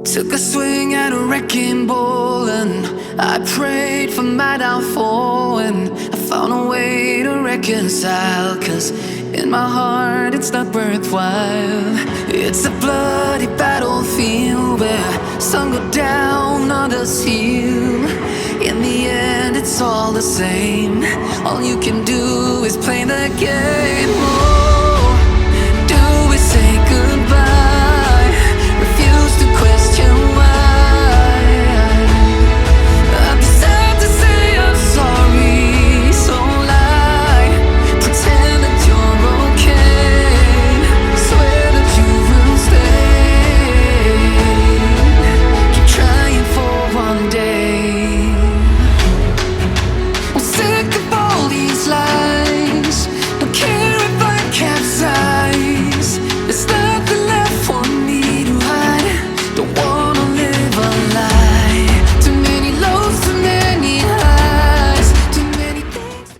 Took a swing at a wrecking ball and I prayed for my downfall, and I found a way to reconcile, 'cause in my heart it's not worthwhile. It's a bloody battlefield where some go down, others heal. In the end it's all the same. All you can do is play the game. Oh.